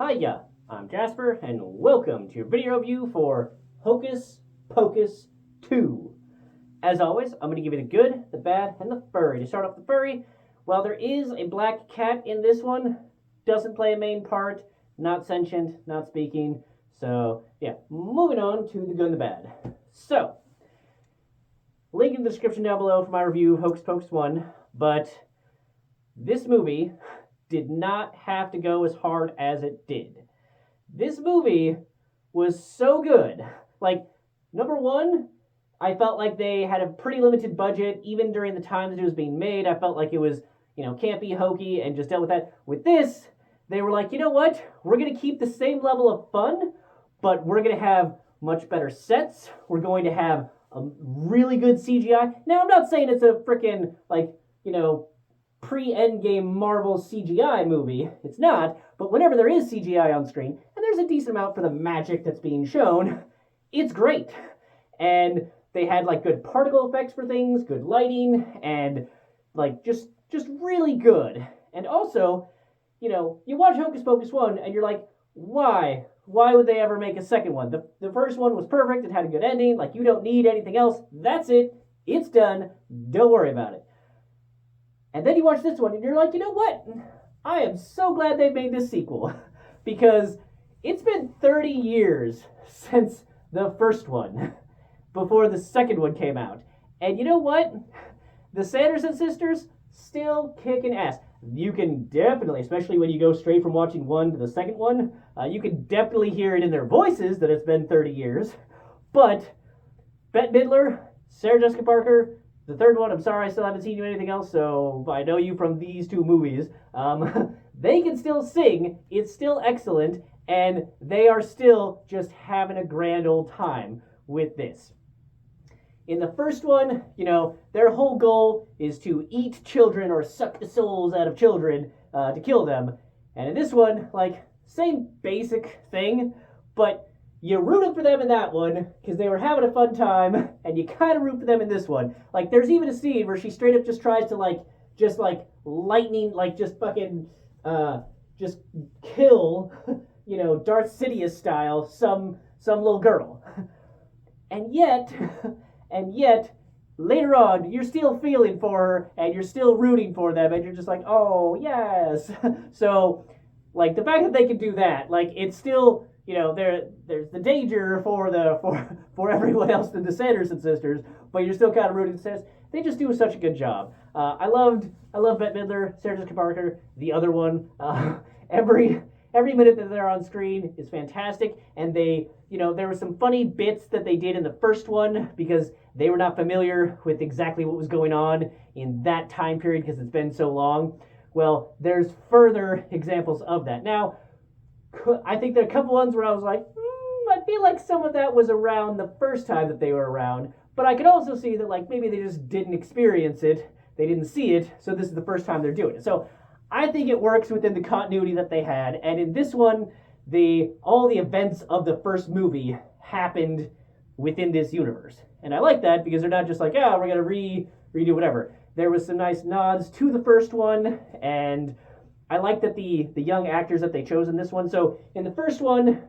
Hiya, I'm Jasper, and welcome to your video review for Hocus Pocus 2. As always, I'm going to give you the good, the bad, and the furry. To start off the furry, while there is a black cat in this one, doesn't play a main part, not sentient, not speaking. So, yeah, moving on to the good and the bad. So, link in the description down below for my review of Hocus Pocus 1, but this movie did not have to go as hard as it did. This movie was so good. Like, number one, I felt like they had a pretty limited budget, even during the time that it was being made. I felt like it was, campy, hokey, and just dealt with that. With this, they were like, you know what? We're going to keep the same level of fun, but we're going to have much better sets. We're going to have a really good CGI. Now, I'm not saying it's a freaking, pre-Endgame Marvel CGI movie. It's not, but whenever there is CGI on screen, and there's a decent amount for the magic that's being shown, it's great. And they had good particle effects for things, good lighting, and just really good. And also, you watch Hocus Pocus 1 and you're like, why? Why would they ever make a second one? The first one was perfect, it had a good ending, you don't need anything else. That's it. It's done. Don't worry about it. And then you watch this one and you're like, you know what? I am so glad they made this sequel because it's been 30 years since the first one before the second one came out. And you know what? The Sanderson sisters still kicking ass. You can definitely, especially when you go straight from watching one to the second one, you can definitely hear it in their voices that it's been 30 years. But Bette Midler, Sarah Jessica Parker, the third one, I'm sorry I still haven't seen you in anything else, so I know you from these two movies. They can still sing, it's still excellent, and they are still just having a grand old time with this. In the first one, their whole goal is to eat children or suck the souls out of children to kill them. And in this one, same basic thing, but you rooted for them in that one because they were having a fun time, and you kind of root for them in this one. There's even a scene where she straight up just tries to lightning, just fucking, just kill, Darth Sidious style, some little girl. And yet, later on, you're still feeling for her, and you're still rooting for them, and you're just like, oh, yes. So, the fact that they can do that, it's still, there's the danger for everyone else than the Sanderson sisters, but you're still kind of rooting for the sisters. They just do such a good job. I love Bette Midler, Sarah Jessica Parker, the other one. Every minute that they're on screen is fantastic, and they, there were some funny bits that they did in the first one because they were not familiar with exactly what was going on in that time period because it's been so long. Well, there's further examples of that. Now, I think there are a couple ones where I was like, I feel like some of that was around the first time that they were around, but I could also see that maybe they just didn't experience it, they didn't see it, so this is the first time they're doing it. So I think it works within the continuity that they had, and in this one, all the events of the first movie happened within this universe. And I like that because they're not just like, we're going to redo whatever. There was some nice nods to the first one, and I like that the young actors that they chose in this one. So in the first one,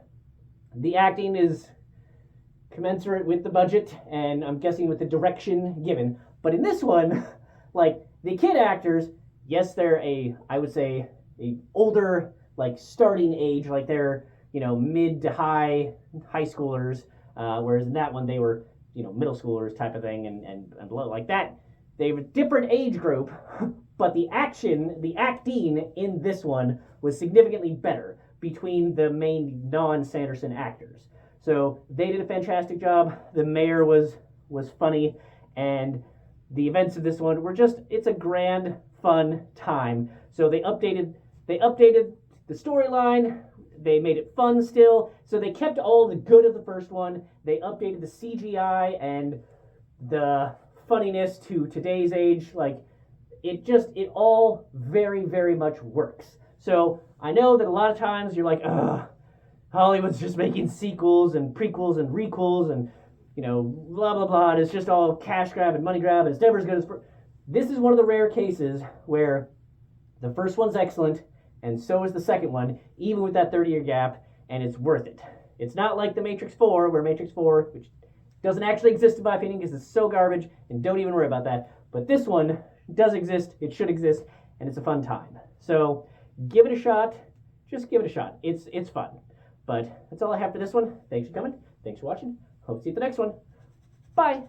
the acting is commensurate with the budget, and I'm guessing with the direction given. But in this one, the kid actors, yes, they're I would say, a older, starting age, they're, mid to high schoolers, whereas in that one they were, middle schoolers type of thing and below, like that. They have a different age group, but the acting in this one was significantly better between the main non-Sanderson actors. So they did a fantastic job. The mayor was funny, and the events of this one were it's a grand, fun time. So they updated the storyline. They made it fun still. So they kept all the good of the first one. They updated the CGI and the funniness to today's age. It all very, very much works. So I know that a lot of times you're like, Hollywood's just making sequels and prequels and requels and, blah, blah, blah. And it's just all cash grab and money grab, and it's never as good as... This is one of the rare cases where the first one's excellent, and so is the second one, even with that 30-year gap, and it's worth it. It's not like the Matrix 4, where Matrix 4, which doesn't actually exist in my opinion because it's so garbage, and don't even worry about that. But this one does exist, it should exist, and it's a fun time. So give it a shot. Just give it a shot. It's fun. But that's all I have for this one. Thanks for coming. Thanks for watching. Hope to see you at the next one. Bye.